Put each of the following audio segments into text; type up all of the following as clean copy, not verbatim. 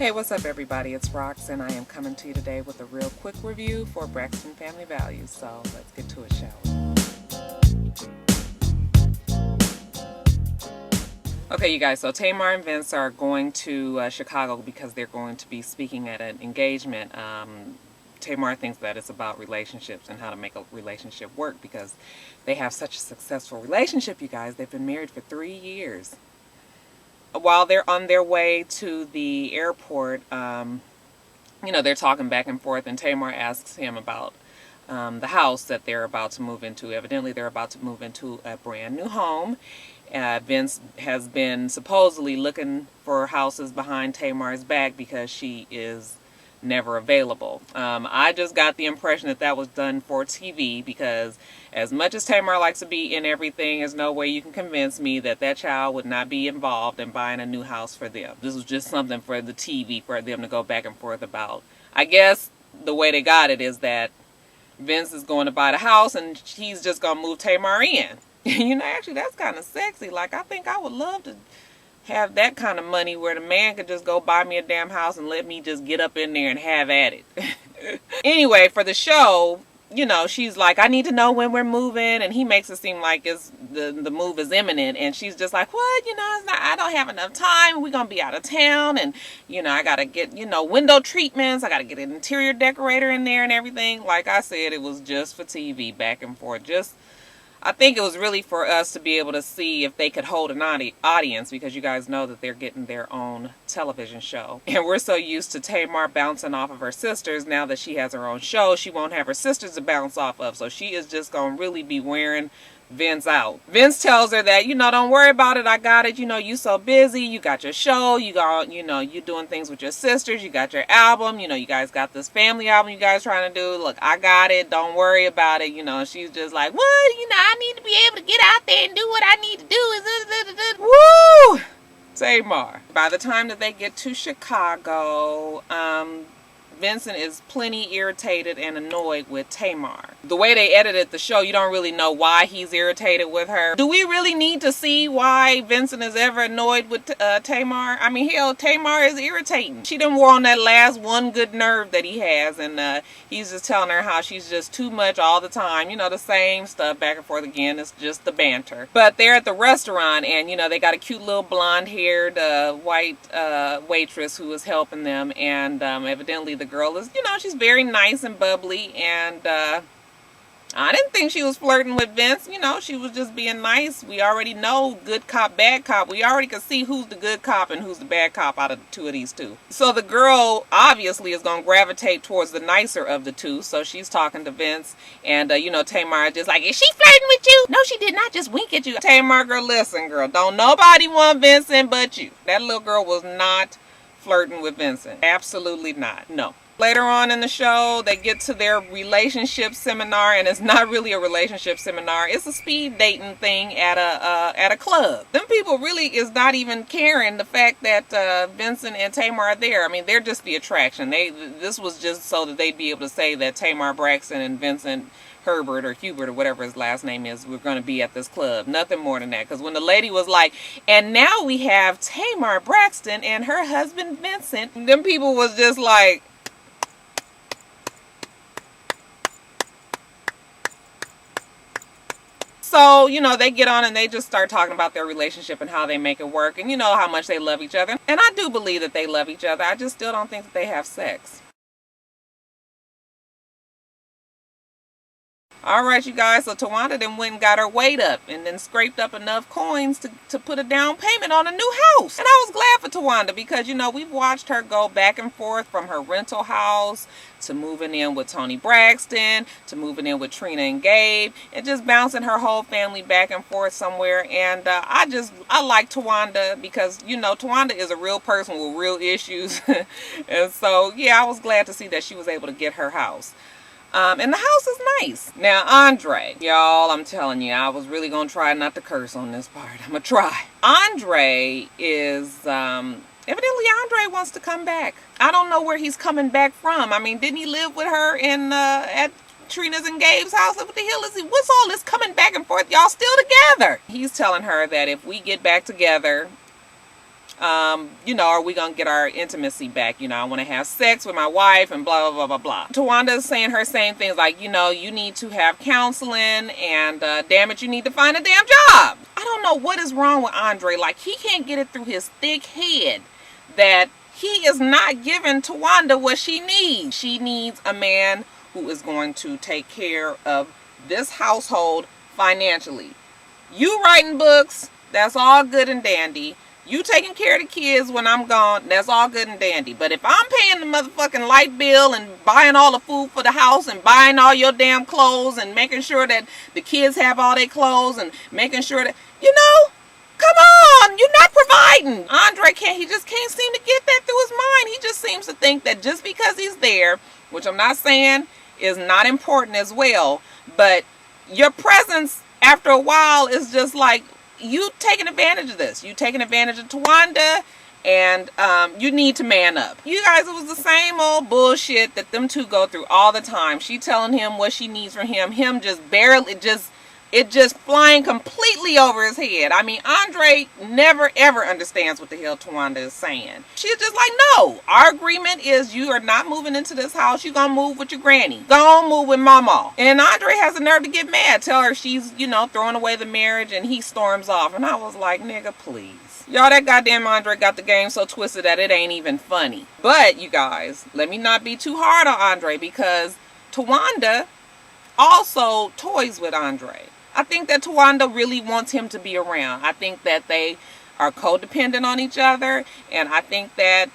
Hey, what's up everybody? It's Rox and I am coming to you today with a real quick review for Braxton Family Values. So let's get to it, shall we? Okay, you guys, so Tamar and Vince are going to Chicago because they're going to be speaking at an engagement. Tamar thinks that it's about relationships and how to make a relationship work because they have such a successful relationship, you guys. They've been married for 3 years. While they're on their way to the airport, they're talking back and forth, and Tamar asks him about the house that they're about to move into. Evidently, they're about to move into a brand new home. Vince has been supposedly looking for houses behind Tamar's back because she is never available. I just got the impression that was done for TV because as much as Tamar likes to be in everything, there's no way you can convince me that that child would not be involved in buying a new house for them. This was just something for the TV for them to go back and forth about. I guess the way they got it is that Vince is going to buy the house and he's just going to move Tamar in. Actually that's kind of sexy. Like, I think I would love to have that kind of money where the man could just go buy me a damn house and let me just get up in there and have at it. Anyway, for the show, she's like, I need to know when we're moving, and he makes it seem like the move is imminent, and she's just like, what? It's not, I don't have enough time. We're gonna be out of town, and I gotta get window treatments. I gotta get an interior decorator in there and everything. Like I said, it was just for TV, back and forth. I think it was really for us to be able to see if they could hold an audience, because you guys know that they're getting their own television show. And we're so used to Tamar bouncing off of her sisters. Now that she has her own show, she won't have her sisters to bounce off of. So she is just going to really be wearing Vince out. Vince tells her that, don't worry about it. I got it. You so busy. You got your show. You got, you doing things with your sisters. You got your album. You guys got this family album you guys trying to do. Look, I got it. Don't worry about it. She's just like, what? I need to be able to get out there and do what I need to do. Woo! Tamar. By the time that they get to Chicago, Vincent is plenty irritated and annoyed with Tamar. The way they edited the show, you don't really know why he's irritated with her. Do we really need to see why Vincent is ever annoyed with Tamar? I mean, hell, Tamar is irritating. She done wore on that last one good nerve that he has, and he's just telling her how she's just too much all the time. The same stuff back and forth again. It's just the banter. But they're at the restaurant, and they got a cute little blonde-haired white waitress who is helping them, and evidently the girl is, she's very nice and bubbly, and I didn't think she was flirting with Vince. She was just being nice. We already know good cop, bad cop. We already can see who's the good cop and who's the bad cop out of the two of these two. So the girl obviously is going to gravitate towards the nicer of the two. So she's talking to Vince, and Tamar is just like, is she flirting with you? No, she did not just wink at you. Tamar, girl, listen, girl, don't nobody want Vincent but you. That little girl was not flirting with Vincent. Absolutely not. No. Later on in the show, they get to their relationship seminar, and it's not really a relationship seminar. It's a speed dating thing at a club. Them people really is not even caring the fact that Vincent and Tamar are there. I mean, they're just the attraction. This was just so that they'd be able to say that Tamar Braxton and Vincent Herbert or Hubert or whatever his last name is, we're going to be at this club. Nothing more than that. Because when the lady was like, and now we have Tamar Braxton and her husband Vincent, them people was just like, so, they get on and they just start talking about their relationship and how they make it work, and how much they love each other. And I do believe that they love each other. I just still don't think that they have sex. Alright, you guys, so Towanda then went and got her weight up and then scraped up enough coins to put a down payment on a new house. And I was glad for Towanda because, we've watched her go back and forth from her rental house to moving in with Tony Braxton, to moving in with Trina and Gabe, and just bouncing her whole family back and forth somewhere. And I like Towanda because, Towanda is a real person with real issues. And so, yeah, I was glad to see that she was able to get her house. And the house is nice. Now, Andre, y'all, I'm telling you, I was really going to try not to curse on this part. I'm going to try. Andre is, evidently Andre wants to come back. I don't know where he's coming back from. I mean, didn't he live with her in, at Trina's and Gabe's house? What the hell is he? What's all this coming back and forth? Y'all still together? He's telling her that if we get back together, You know, are we gonna get our intimacy back? You know, I want to have sex with my wife and blah blah blah blah blah. Towanda is saying her same things, like, you know, you need to have counseling, and damn it, you need to find a damn job. I don't know what is wrong with Andre. Like, he can't get it through his thick head that he is not giving Towanda what she needs. She needs a man who is going to take care of this household financially. You writing books, that's all good and dandy. You taking care of the kids when I'm gone, that's all good and dandy. But if I'm paying the motherfucking light bill and buying all the food for the house and buying all your damn clothes and making sure that the kids have all their clothes and making sure that, you know, come on, you're not providing. Andre he just can't seem to get that through his mind. He just seems to think that just because he's there, which I'm not saying is not important as well, but your presence after a while is just like, you taking advantage of this. You taking advantage of Towanda, and you need to man up. You guys, it was the same old bullshit that them two go through all the time. She telling him what she needs from him. Him just barely, it just flying completely over his head. I mean, Andre never ever understands what the hell Towanda is saying. She's just like, no, our agreement is you are not moving into this house. You're gonna move with your granny. Go on, move with mama. And Andre has the nerve to get mad. Tell her she's, you know, throwing away the marriage, and he storms off. And I was like, nigga, please. Y'all, that goddamn Andre got the game so twisted that it ain't even funny. But, you guys, let me not be too hard on Andre, because Towanda also toys with Andre. I think that Towanda really wants him to be around. I think that they are codependent on each other, and I think that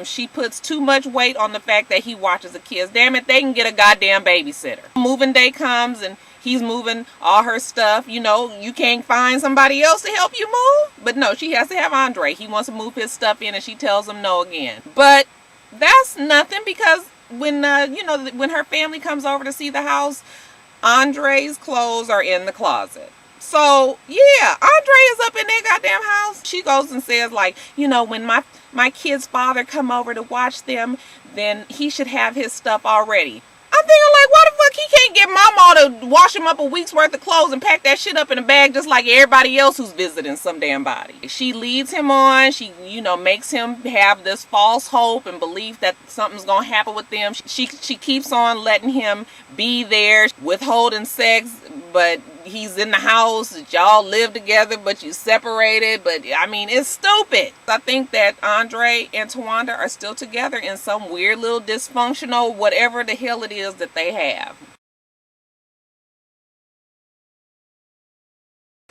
she puts too much weight on the fact that he watches the kids. Damn it, they can get a goddamn babysitter. Moving day comes and he's moving all her stuff. You know, you can't find somebody else to help you move. But no, she has to have Andre. He wants to move his stuff in, and she tells him no again. But that's nothing, because when you know, when her family comes over to see the house, Andre's clothes are in the closet. So, yeah, Andre is up in that goddamn house. She goes and says, like, you know, when my kid's father come over to watch them, then he should have his stuff already. I'm thinking, like, why the fuck he can't get mama to wash him up a week's worth of clothes and pack that shit up in a bag just like everybody else who's visiting some damn body? She leads him on. She, you know, makes him have this false hope and belief that something's gonna happen with them. She keeps on letting him be there, withholding sex, but he's in the house. Y'all live together, but you separated. But I mean, it's stupid. I think that Andre and Towanda are still together in some weird little dysfunctional whatever the hell it is that they have.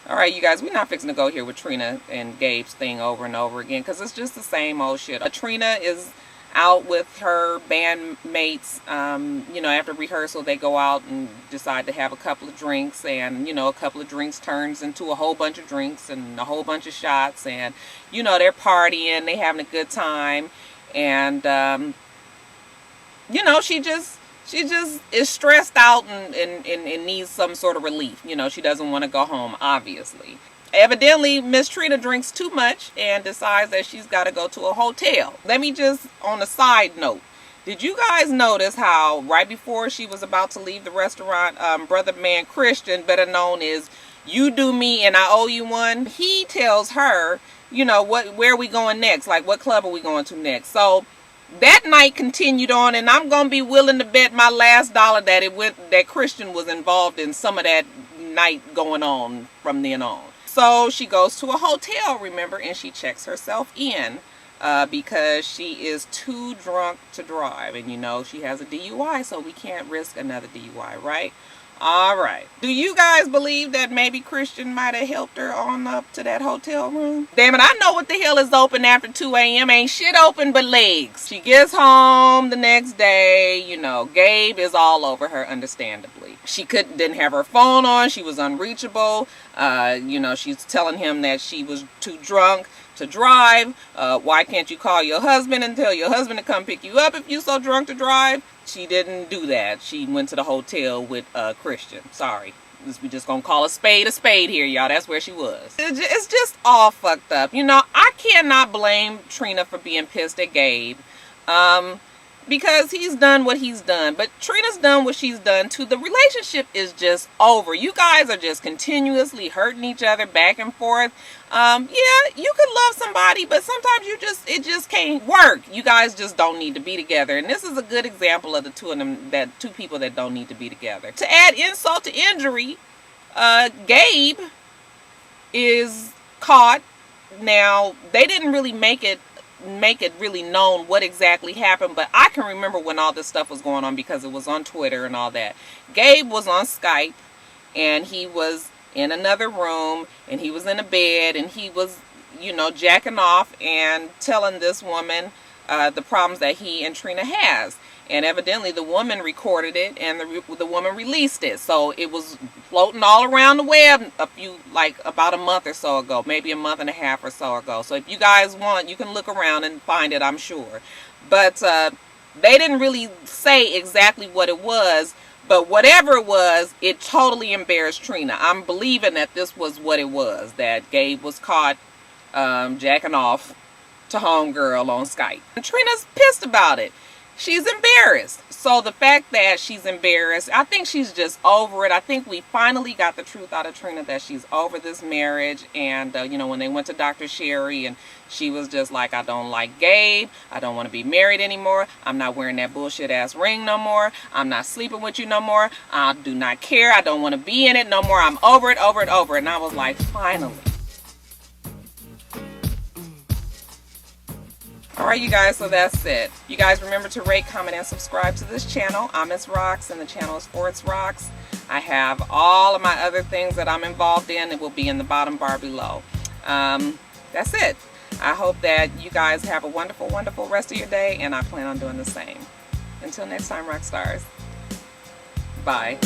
All right, you guys, we're not fixing to go here with Trina and Gapes thing over and over again, because it's just the same old shit. Trina is out with her bandmates. You know, after rehearsal, they go out and decide to have a couple of drinks, and, you know, a couple of drinks turns into a whole bunch of drinks and a whole bunch of shots, and, you know, they're partying, they having a good time, and, you know, she just is stressed out and needs some sort of relief. You know, she doesn't want to go home, obviously. Evidently, Miss Trina drinks too much and decides that she's got to go to a hotel. Let me just, on a side note, did you guys notice how right before she was about to leave the restaurant, brother man Christian, better known as You Do Me and I Owe You One, he tells her, you know, where are we going next? Like, what club are we going to next? So that night continued on, and I'm gonna be willing to bet my last dollar that Christian was involved in some of that night going on from then on. So she goes to a hotel, remember, and she checks herself in because she is too drunk to drive. And, you know, she has a DUI, so we can't risk another DUI, right? All right. Do you guys believe that maybe Christian might have helped her on up to that hotel room? Damn it, I know what the hell is open after 2 a.m. Ain't shit open but legs. She gets home the next day. You know, Gabe is all over her, understandably. She didn't have her phone on. She was unreachable. You know, she's telling him that she was too drunk to drive. Why can't you call your husband and tell your husband to come pick you up if you're so drunk to drive? She didn't do that. She went to the hotel with Christian. Sorry. We just gonna call a spade here, y'all. That's where she was. It's just all fucked up. You know, I cannot blame Trina for being pissed at Gabe. because he's done what he's done. But Trina's done what she's done too. The relationship is just over. You guys are just continuously hurting each other back and forth. Yeah, you could love somebody, but sometimes it just can't work. You guys just don't need to be together. And this is a good example of the two of them, that two people that don't need to be together. To add insult to injury, Gabe is caught. Now, they didn't really make it really known what exactly happened, but I can remember when all this stuff was going on because it was on Twitter and all that. Gabe was on Skype, and he was in another room, and he was in a bed, and he was, you know, jacking off and telling this woman the problems that he and Trina has. And evidently the woman recorded it, and the woman released it. So it was floating all around the web about a month or so ago, maybe a month and a half or so ago. So if you guys want, you can look around and find it, I'm sure. But they didn't really say exactly what it was. But whatever it was, it totally embarrassed Trina. I'm believing that this was what it was, that Gabe was caught jacking off to homegirl on Skype. And Trina's pissed about it. She's embarrassed. So the fact that she's embarrassed, I think she's just over it. I think we finally got the truth out of Trina, that she's over this marriage. And, you know, when they went to Dr. Sherry, and she was just like, I don't like Gabe. I don't want to be married anymore. I'm not wearing that bullshit ass ring no more. I'm not sleeping with you no more. I do not care. I don't want to be in it no more. I'm over it, over it, over it. And I was like, finally. Alright, you guys, so that's it. You guys remember to rate, comment, and subscribe to this channel. I'm itsrox, and the channel is for itsrox. I have all of my other things that I'm involved in. It will be in the bottom bar below. That's it. I hope that you guys have a wonderful, wonderful rest of your day, and I plan on doing the same. Until next time, Roxstars. Bye.